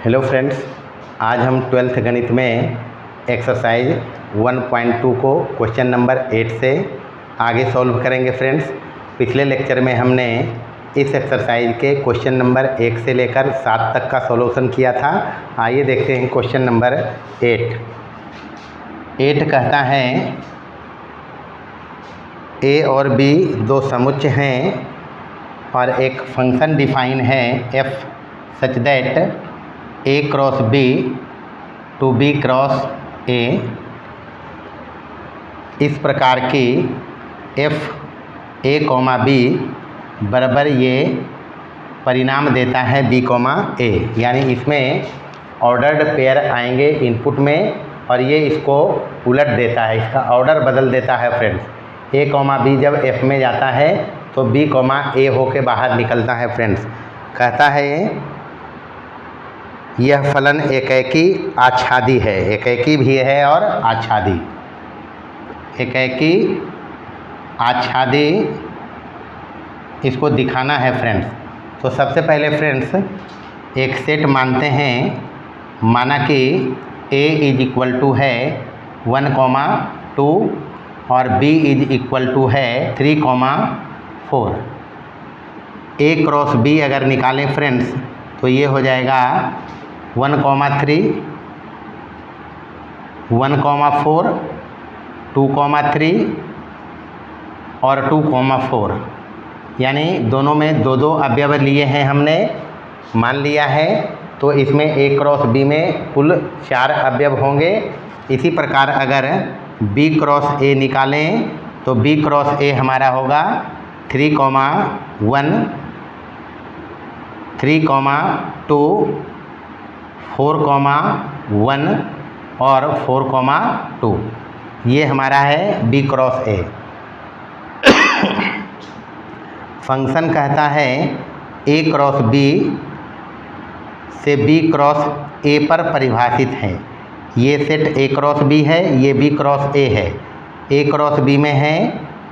Hello friends, आज हम 12th गणित में एक्सरसाइज 1.2 को क्वेश्चन नंबर 8 से आगे सॉल्व करेंगे। फ्रेंड्स, पिछले लेक्चर में हमने इस एक्सरसाइज के क्वेश्चन नंबर 1 से लेकर 7 तक का सॉल्यूशन किया था। आइए देखते हैं क्वेश्चन नंबर 8 कहता है ए और बी दो समुच्चय हैं और एक फंक्शन डिफाइन है f such that A cross B to B cross A. इस प्रकार की एफ ए कॉमा बी बराबर ये परिणाम देता है बी कॉमा ए, यानी इसमें ऑर्डर्ड पेयर आएंगे इनपुट में और ये इसको उलट देता है, इसका ऑर्डर बदल देता है। फ्रेंड्स, ए कॉमा बी जब एफ में जाता है तो बी कॉमा ए होके बाहर निकलता है। फ्रेंड्स, कहता है यह फलन एकेकी आच्छादी है, एकेकी भी है और आच्छादी, एकेकी आच्छादी इसको दिखाना है। फ्रेंड्स, तो सबसे पहले फ्रेंड्स एक सेट मानते हैं, माना कि a इज इक्वल टू है 1,2 और b इज इक्वल टू है 3,4। a क्रॉस b अगर निकालें फ्रेंड्स तो ये हो जाएगा 1,3, 1,4, 2,3 और 2,4, यानी दोनों में दो दो अवयव लिए हैं हमने, मान लिया है। तो इसमें ए क्रॉस बी में कुल 4 अवयव होंगे। इसी प्रकार अगर बी क्रॉस ए निकालें तो बी क्रॉस ए हमारा होगा 3,1, 3,2, 4,1 और 4,2, ये हमारा है बी क्रॉस ए। फंक्शन कहता है ए क्रॉस बी से बी क्रॉस ए पर परिभाषित है। ये सेट ए क्रॉस बी है, ये बी क्रॉस ए है। ए क्रॉस बी में है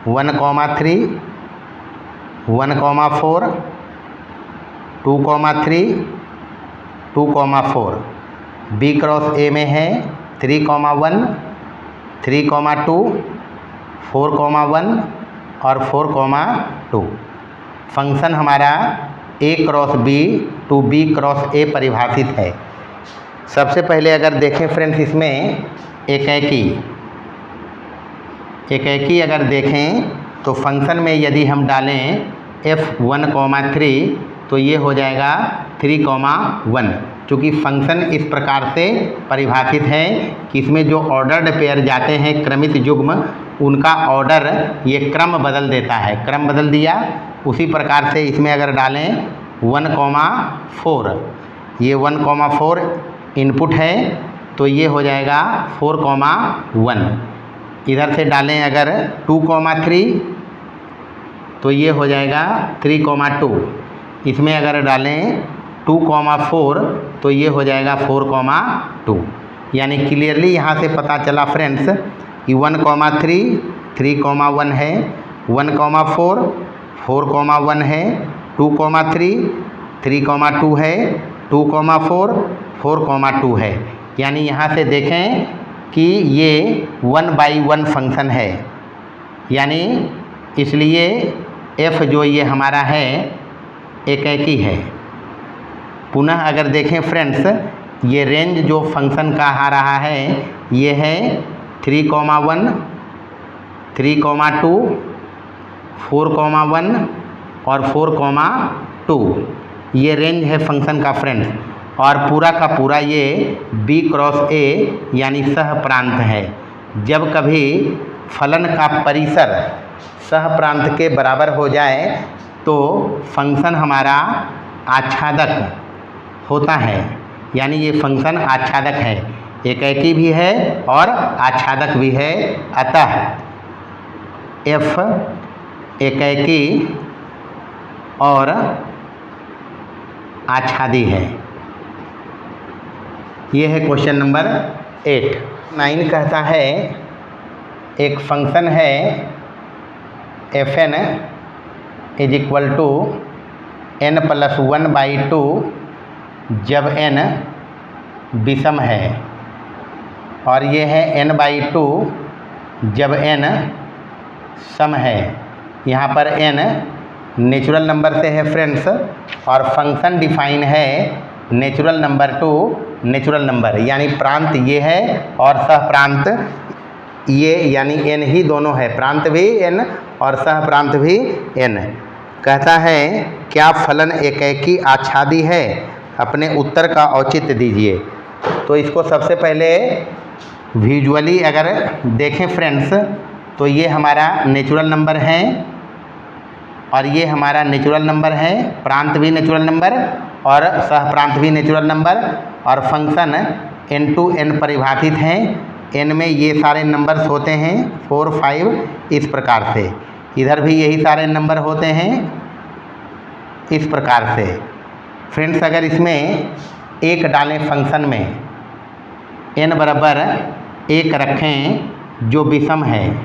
1,3, 1,4, 2,3, 2,4। बी क्रॉस ए में है 3,1, 3,2, 4,1 और 4,2। फंक्शन हमारा A cross B to B cross A परिभाषित है। सबसे पहले अगर देखें फ्रेंड्स, इसमें एकेकी अगर देखें तो फंक्शन में यदि हम डालें f1,3 तो ये हो जाएगा 3,1। चूँकि फंक्शन इस प्रकार से परिभाषित है कि इसमें जो ऑर्डर्ड पेयर जाते हैं क्रमित युग्म, उनका ऑर्डर ये क्रम बदल देता है, क्रम बदल दिया। उसी प्रकार से इसमें अगर डालें 1,4, ये 1,4 इनपुट है तो ये हो जाएगा 4,1। इधर से डालें अगर 2,3 तो ये हो जाएगा 3,2। इसमें अगर डालें 2,4 तो ये हो जाएगा 4,2। यानी क्लियरली यहाँ से पता चला फ्रेंड्स कि 1,3 3,1 है, 1,4 4,1 है, 2,3 3,2 है, 2,4 4,2 है। यानी यहाँ से देखें कि ये 1/1 फंक्शन है, यानी इसलिए f जो ये हमारा है एकेकी है। पुनः अगर देखें फ्रेंड्स, ये रेंज जो फंक्शन का आ रहा है ये है 3,1, 3,2, 4,1 और 4,2, ये रेंज है फंक्शन का फ्रेंड्स। और पूरा का पूरा ये बी क्रॉस ए यानी सह प्रांत है। जब कभी फलन का परिसर सह प्रांत के बराबर हो जाए तो फंक्शन हमारा आच्छादक होता है, यानी ये फंक्शन आच्छादक है, एकेकी भी है और आच्छादक भी है। अतः एफ एकेकी और आच्छादी है। ये है क्वेश्चन नंबर 8। 9 कहता है एक फंक्शन है fn is equal to n+1/2 जब n विषम है और ये है n/2 जब n सम है। यहाँ पर n नेचुरल नंबर से है फ्रेंड्स और फंक्शन डिफाइन है natural number two natural number, यानी प्रांत ये है और सह प्रांत ये, यानी n ही दोनों है, प्रांत भी n और सह प्रांत भी n। कहता है क्या फलन एकेकी आच्छादी है, अपने उत्तर का औचित्य दीजिए। तो इसको सबसे पहले विजुअली अगर देखें फ्रेंड्स तो ये हमारा नेचुरल नंबर है और ये हमारा नेचुरल नंबर है, प्रांत भी नेचुरल नंबर और सह प्रांत भी नेचुरल नंबर, और फंक्शन n to n परिभाषित हैं। n में ये सारे नंबर्स होते हैं 4, 5 इस प्रकार से, इधर भी यही सारे नंबर होते हैं इस प्रकार से। फ्रेंड्स अगर इसमें 1 डालें फंक्शन में, n बराबर 1 रखें जो विषम है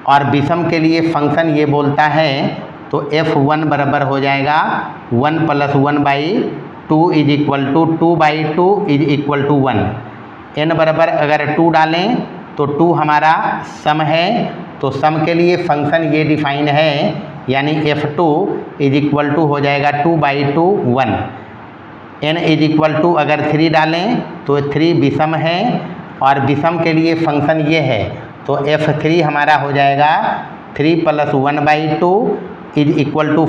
और विषम के लिए फंक्शन ये बोलता है तो f1 बराबर हो जाएगा 1 + 1/2 = 2/2 = 1। n बराबर अगर 2 डालें तो 2 हमारा सम है, तो सम के लिए फंक्शन ये डिफाइन है, यानी f2 = हो जाएगा 2/2 1। n = अगर 3 डालें तो 3 विषम है और विषम के लिए फंक्शन ये है, तो f3 हमारा हो जाएगा 3 + 1/2 =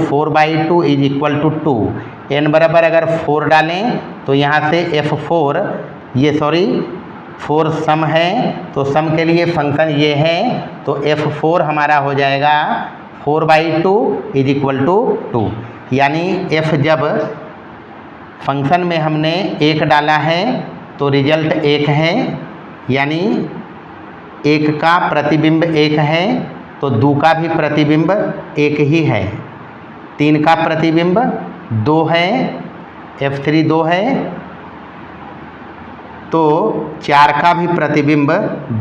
4/2 = 2। n बराबर अगर 4 डालें तो यहाँ से f4 4 सम है, तो सम के लिए फंक्शन ये है, तो f4 हमारा हो जाएगा 4/2 = 2। यानी f जब फंक्शन में हमने 1 डाला है तो रिजल्ट 1 है, यानी 1 का प्रतिबिंब 1 है तो 2 का भी प्रतिबिंब 1 ही है, 3 का प्रतिबिंब 2 है, f3 2 है, तो 4 का भी प्रतिबिंब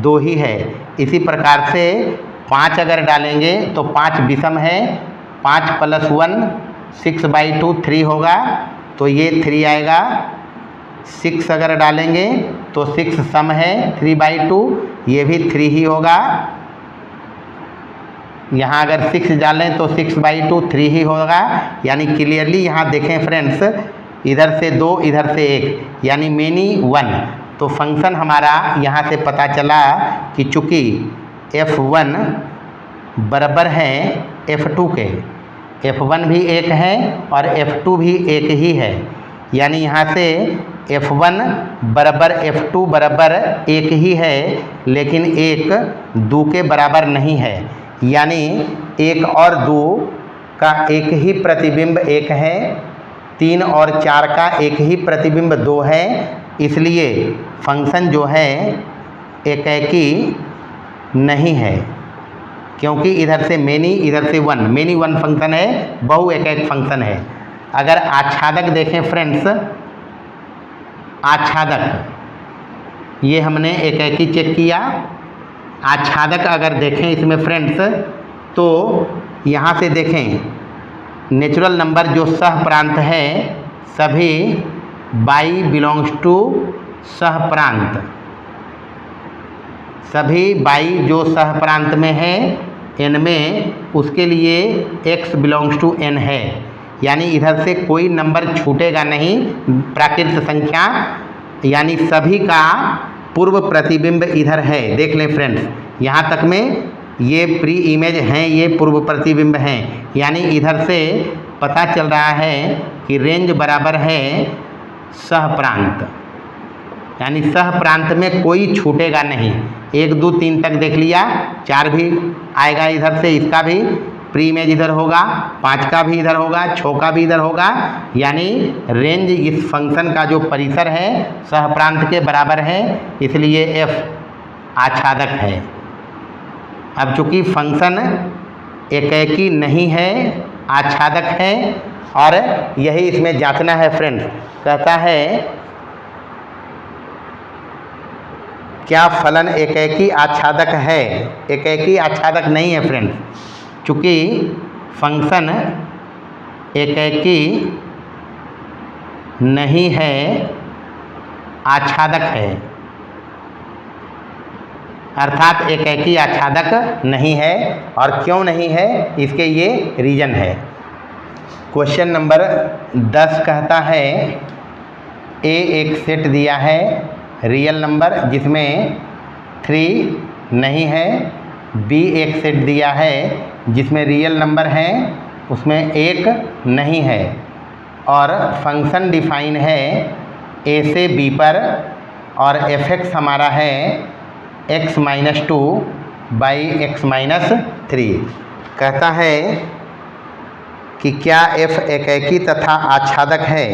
2 ही है। इसी प्रकार से 5 अगर डालेंगे तो 5 विषम है, 5 + 1 6/2 3 होगा, तो ये 3 आएगा। 6 अगर डालेंगे तो 6 सम है 3/2, ये भी 3 ही होगा। यहाँ अगर 6 डालें तो 6/2 3 ही होगा, यानी क्लियरली यहाँ देखें फ्रेंड्स, इधर से 2 इधर से 1, यानी मेनी 1। तो फंक्शन हमारा यहाँ से पता चला कि चूँकि f1 बराबर है f2 के, f1 भी 1 है और f2 भी 1 ही है, यानी यहाँ से f1 बराबर f2 बराबर 1 ही है, लेकिन 1 2 के बराबर नहीं है, यानी 1 और 2 का एक ही प्रतिबिंब 1 है, 3 और 4 का एक ही प्रतिबिंब 2 है, इसलिए फंक्शन जो है एकेकी नहीं है, क्योंकि इधर से मेनी इधर से 1, मेनी 1 फंक्शन है, बहु एक फंक्शन है। अगर आच्छादक देखें फ्रेंड्स, आच्छादक ये हमने एकेकी चेक किया, आच्छादक अगर देखें इसमें फ्रेंड्स तो यहाँ से देखें नेचुरल नंबर जो सह प्रांत है सभी y बिलोंग्स टू सह प्रांत, सभी y जो सह प्रांत में है n में, उसके लिए x बिलोंग्स टू n है, यानी इधर से कोई नंबर छूटेगा नहीं प्राकृत संख्या, यानी सभी का पूर्व प्रतिबिंब इधर है। देख लें फ्रेंड्स, यहाँ तक में ये प्री इमेज हैं, ये पूर्व प्रतिबिंब हैं, यानी इधर से पता चल रहा है कि रेंज बराबर है सह प्रांत, यानी सह प्रांत में कोई छूटेगा नहीं। 1 2 3 तक देख लिया, 4 भी आएगा इधर से, इसका भी प्री इमेज इधर होगा, 5 का भी इधर होगा, 6 का भी इधर होगा, यानी रेंज इस फंक्शन का जो परिसर है सह प्रांत के बराबर है, इसलिए f आच्छादक है। अब चूँकि फंक्शन एकेकी नहीं है, आच्छादक है, और यही इसमें जांचना है फ्रेंड्स। कहता है क्या फलन एकेकी आच्छादक है, एकेकी आच्छादक नहीं है फ्रेंड्स, चूँकि फंक्शन एकेकी नहीं है आच्छादक है, अर्थात एकैकी आच्छादक नहीं है। और क्यों नहीं है, इसके ये रीजन है। क्वेश्चन नंबर 10 कहता है ए एक सेट दिया है रियल नंबर जिसमें 3 नहीं है, बी एक सेट दिया है जिसमें रियल नंबर है उसमें 1 नहीं है, और फंक्शन डिफाइन है ए से बी पर, और एफ एक्स हमारा है x - 2 बाई x - 3। कहता है कि क्या f एकैकी तथा आच्छादक है।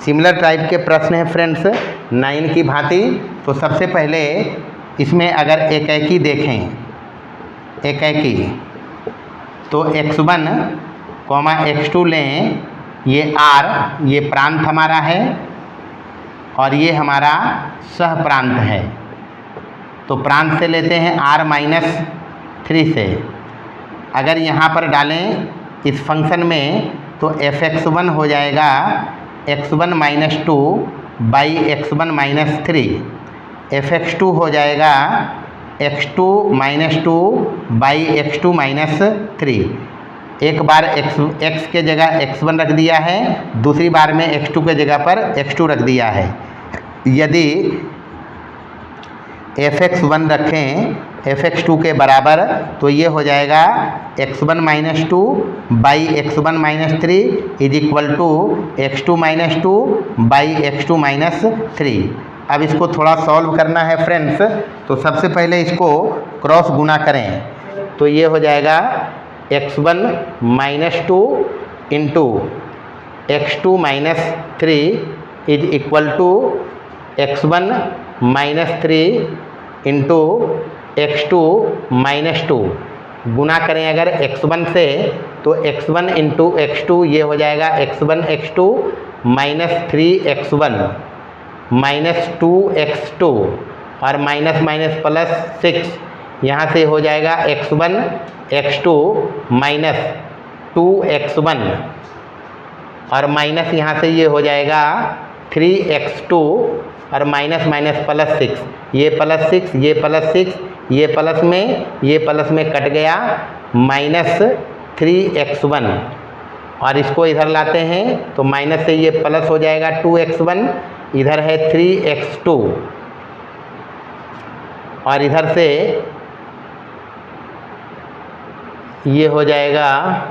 सिमिलर टाइप के प्रश्न हैं फ्रेंड्स 9 की भांति। तो सबसे पहले इसमें अगर एकैकी देखें, एकैकी तो x1, x2 लें, ये r ये प्रांत हमारा है और ये हमारा सह प्रांत है। तो प्रांत से लेते हैं r-3 से। अगर यहाँ पर डालें इस फंक्शन में तो f(x1) हो जाएगा x1 - 2 बाई x1 - 3, f(x2) हो जाएगा x2 - 2 बाई x2 - 3। एक बार x के जगह x1 रख दिया है, दूसरी बार में x2 के जगह पर x2 रख दिया है। यदि f(x1) रखें f(x2) के बराबर तो ये हो जाएगा x1 - 2 by x1 - 3 is equal to x2 - 2 by x2 - 3। अब इसको थोड़ा सॉल्व करना है फ्रेंड्स। तो सबसे पहले इसको क्रॉस गुना करें तो ये हो जाएगा x1 - 2 into x2 - 3 is equal to x1 - 3 into x2 - 2। गुना करें अगर x1 से तो x1 इंटू x2 ये हो जाएगा x1 x2 - 3x1 - 2x2 और माइनस माइनस प्लस 6। यहाँ से हो जाएगा x1 x2 - 2x1 और माइनस यहाँ से ये हो जाएगा 3x2 और माइनस माइनस प्लस 6। ये प्लस 6, ये प्लस 6, ये प्लस में कट गया माइनस 3x1 और इसको इधर लाते हैं तो माइनस से ये प्लस हो जाएगा 2x1, इधर है 3x2 और इधर से ये हो जाएगा,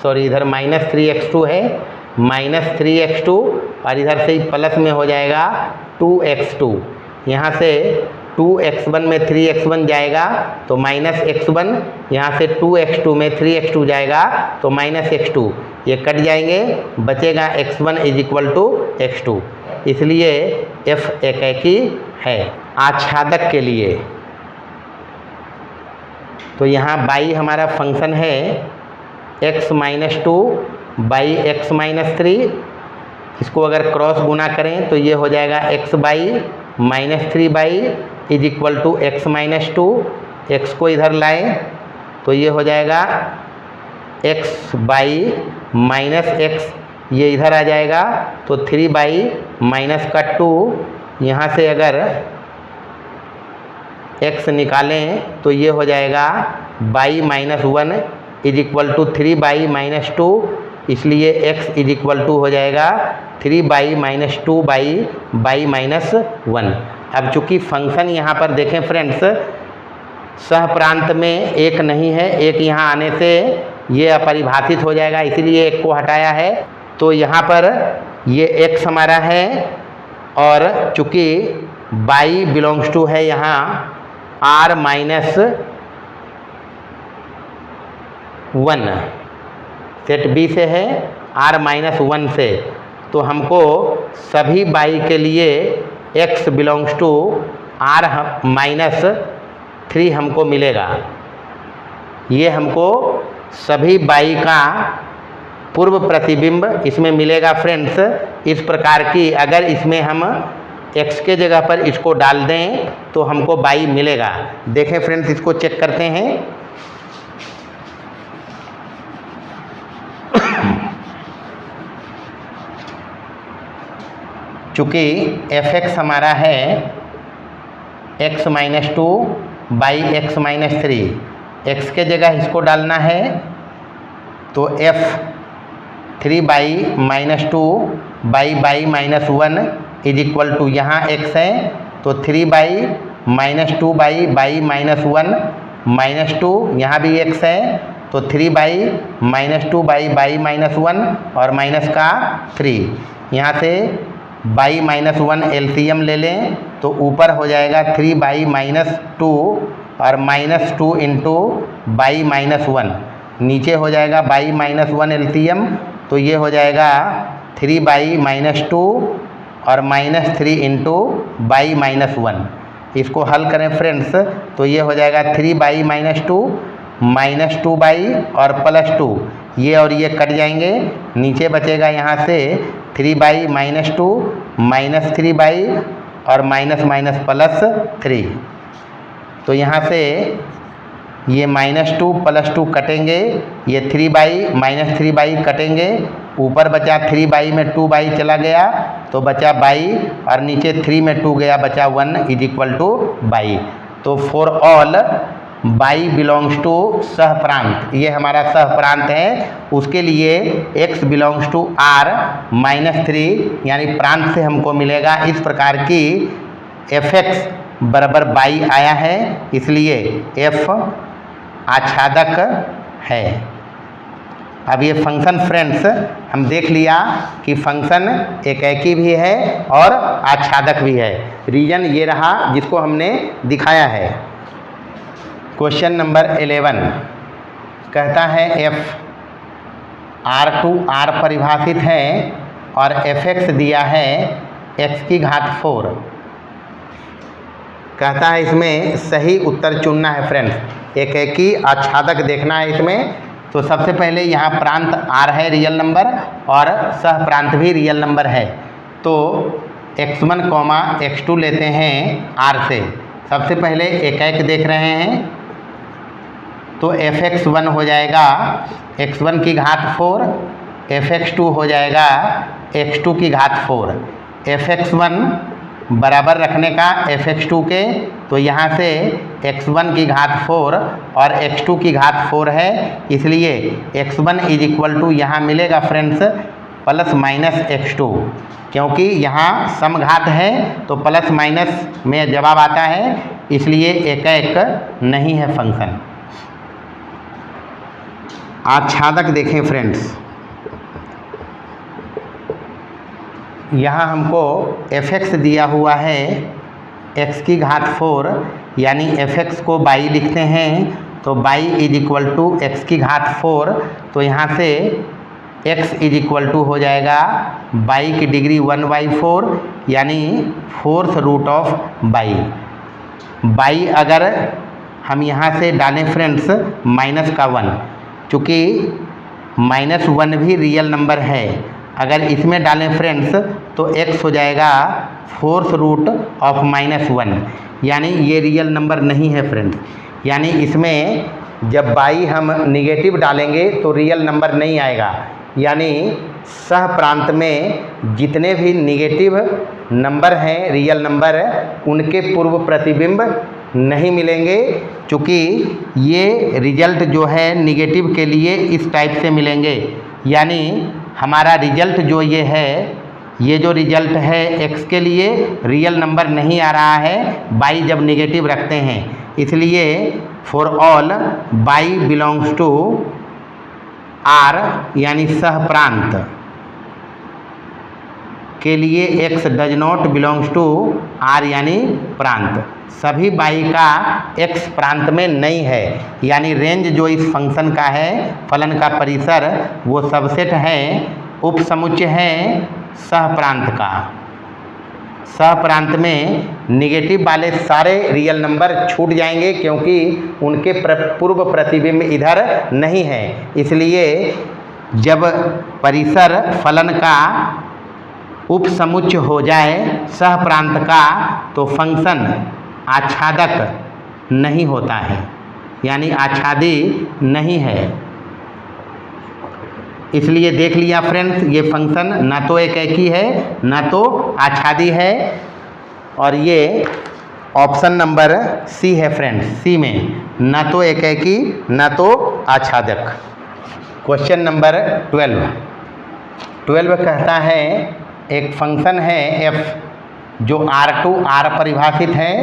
सॉरी इधर माइनस 3x2 है, माइनस 3x2 और इधर से प्लस में हो जाएगा 2x2। यहाँ से 2x1 में 3x1 जाएगा तो माइनस x1, यहाँ से 2x2 में 3x2 जाएगा तो माइनस x2, ये कट जाएंगे, बचेगा x1 is equal to x2। इसलिए f एकैकी है। आच्छादक के लिए तो यहाँ बाई हमारा फंक्शन है x - 2 बाई x - 3। इसको अगर क्रॉस गुना करें तो ये हो जाएगा x y -3 y is equal to x - 2। x को इधर लाएं तो ये हो जाएगा x बाई -x, ये इधर आ जाएगा तो 3 बाई -2। यहाँ से अगर x निकालें तो ये हो जाएगा y -1 is equal to 3 y -2। इसलिए x इज इक्वल टू हो जाएगा 3 बाई -2 बाई -1। अब चूँकि फंक्शन यहाँ पर देखें फ्रेंड्स सह प्रांत में 1 नहीं है, 1 यहाँ आने से ये अपरिभाषित हो जाएगा, इसीलिए 1 को हटाया है। तो यहाँ पर ये x हमारा है और चूँकि बाई बिलोंग्स टू है यहाँ r-1 सेट बी से है, r-1 से। तो हमको सभी बाई के लिए x बिलोंग्स टू r-3 हमको मिलेगा। ये हमको सभी बाई का पूर्व प्रतिबिंब इसमें मिलेगा फ्रेंड्स। इस प्रकार की अगर इसमें हम x के जगह पर इसको डाल दें तो हमको बाई मिलेगा। देखें फ्रेंड्स, इसको चेक करते हैं। चूँकि एफ एक्स हमारा है x minus 2 by x minus 3, x के जगह इसको डालना है तो f 3 y minus 2 y minus 1 is equal to, यहाँ x है तो 3 y minus 2 y minus 1 minus 2, यहाँ भी x है तो 3 बाई माइनस 2 बाई माइनस 1 और माइनस का 3, यहाँ से बाई माइनस 1 एलसीएम ले लें तो ऊपर हो जाएगा 3 बाई माइनस 2 और माइनस 2 इंटू बाई माइनस 1, नीचे हो जाएगा बाई माइनस 1 एलसीएम तो ये हो जाएगा 3 बाई माइनस 2 और माइनस 3 इंटू बाई माइनस 1। इसको हल करें फ्रेंड्स तो ये हो जाएगा 3 बाई माइनस 2 माइनस 2 बाई और प्लस 2, ये और ये कट जाएंगे, नीचे बचेगा यहाँ से 3 बाई माइनस 2 माइनस 3 बाई और माइनस माइनस प्लस 3, तो यहाँ से ये माइनस 2 प्लस 2 कटेंगे, ये 3 बाई माइनस 3 बाई कटेंगे, ऊपर बचा 3 बाई में 2 बाई चला गया तो बचा बाई और नीचे 3 में 2 गया बचा 1 इज इक्वल टू बाई। तो for all y belongs to सह प्रांत, ये हमारा सह प्रांत है, उसके लिए x बिलोंग्स टू r माइनस 3 यानी प्रांत से हमको मिलेगा इस प्रकार की एफ एक्स बराबर बाई आया है, इसलिए f आच्छादक है। अब ये फंक्शन फ्रेंड्स हम देख लिया कि फंक्शन एकाकी भी है और आच्छादक भी है, रीजन ये रहा जिसको हमने दिखाया है। क्वेश्चन नंबर 11 कहता है f R परिभाषित है और fx दिया है x की घात 4। कहता है इसमें सही उत्तर चुनना है फ्रेंड्स, एकाकी आच्छादक देखना है इसमें। तो सबसे पहले यहाँ प्रांत r है रियल नंबर और सह प्रांत भी रियल नंबर है, तो x1 x2 लेते हैं r से। सबसे पहले एकाक देख रहे हैं तो fx1 हो जाएगा x1 की घात 4, fx2 हो जाएगा x2 की घात 4। fx1 बराबर रखने का fx2 के, तो यहाँ से x1 की घात 4 और x2 की घात 4 है, इसलिए x1 इज इक्वल टू यहाँ मिलेगा फ्रेंड्स प्लस माइनस x2, क्योंकि यहाँ समघात है तो प्लस माइनस में जवाब आता है, इसलिए एकाक नहीं है फंक्शन। आच्छादक देखें फ्रेंड्स, यहाँ हमको fx दिया हुआ है x की घात 4 यानी fx को बाई लिखते हैं तो y is equal to x की घात 4, तो यहाँ से x इज इक्वल टू हो जाएगा बाई की डिग्री 1/4 यानी 4th root of by. By अगर हम यहाँ से डालें फ्रेंड्स माइनस का 1, चूँकि माइनस 1 भी रियल नंबर है, अगर इसमें डालें फ्रेंड्स तो x हो जाएगा 4th रूट ऑफ माइनस 1, यानी ये रियल नंबर नहीं है फ्रेंड्स। यानी इसमें जब बाई हम निगेटिव डालेंगे तो रियल नंबर नहीं आएगा, यानी सह प्रांत में जितने भी निगेटिव नंबर हैं रियल नंबर, उनके पूर्व प्रतिबिंब नहीं मिलेंगे, चूँकि ये रिजल्ट जो है निगेटिव के लिए इस टाइप से मिलेंगे। यानी हमारा रिजल्ट जो ये है, ये जो रिजल्ट है x के लिए रियल नंबर नहीं आ रहा है बाई जब निगेटिव रखते हैं, इसलिए for all y belongs to r यानी सह प्रांत के लिए x does not belongs to r यानी प्रांत, सभी बाई का x प्रांत में नहीं है, यानी रेंज जो इस फंक्शन का है फलन का परिसर वो सबसेट है, उपसमुच्चय है सह प्रांत का। सह प्रांत में निगेटिव वाले सारे रियल नंबर छूट जाएंगे क्योंकि उनके पूर्व प्रतिबिंब इधर नहीं है, इसलिए जब परिसर फलन का उपसमुच्चय हो जाए सह प्रांत का तो फंक्शन आच्छादक नहीं होता है, यानी आच्छादी नहीं है। इसलिए देख लिया फ्रेंड्स, ये फंक्शन ना तो एकाकी है ना तो आच्छादी है, और ये ऑप्शन नंबर सी है फ्रेंड्स, सी में ना तो एकाकी ना तो आच्छादक। क्वेश्चन नंबर 12 कहता है एक फंक्शन है f जो R परिभाषित है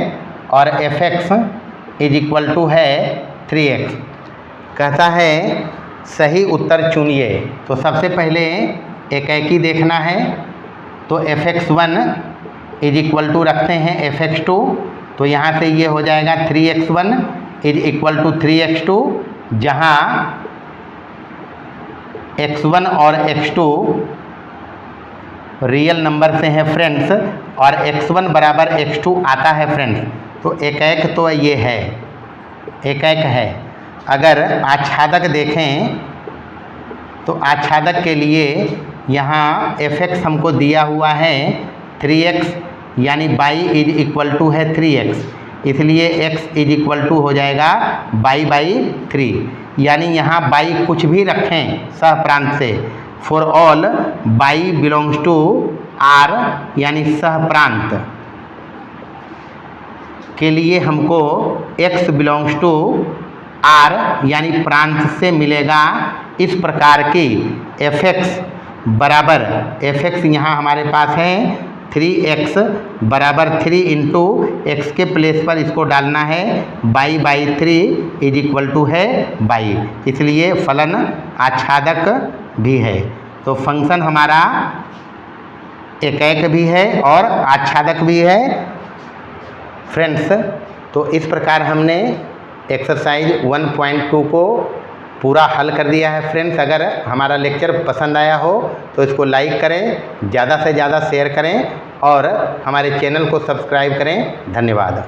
और fx इज इक्वल टू है 3x। कहता है सही उत्तर चुनिए। तो सबसे पहले एकाकी देखना है, तो fx1 इज इक्वल टू रखते हैं fx2, तो यहाँ से ये हो जाएगा 3x1 is equal to 3x2, जहाँ x1 और x2 रियल नंबर से हैं फ्रेंड्स, और x1 बराबर x2 आता है फ्रेंड्स, तो एकाक तो ये है, एकाक है। अगर आच्छादक देखें तो आच्छादक के लिए यहाँ fx हमको दिया हुआ है 3x, यानी y इज इक्वल टू है 3x, इसलिए x इज इक्वल टू हो जाएगा y/3, यानी यहाँ y कुछ भी रखें सह प्रांत से, for all y belongs to R, यानी सह प्रांत के लिए हमको x बिलोंग्स टू R यानी प्रांत से मिलेगा। इस प्रकार की fx बराबर fx यहाँ हमारे पास है 3x बराबर 3 इंटू एक्स के प्लेस पर इसको डालना है y/3 इज इक्वल टू है y, इसलिए फलन आच्छादक भी है। तो फंक्शन हमारा एकाक भी है और आच्छादक भी है फ्रेंड्स। तो इस प्रकार हमने एक्सरसाइज 1.2 को पूरा हल कर दिया है फ्रेंड्स। अगर हमारा लेक्चर पसंद आया हो तो इसको लाइक करें, ज़्यादा से ज़्यादा शेयर करें और हमारे चैनल को सब्सक्राइब करें। धन्यवाद।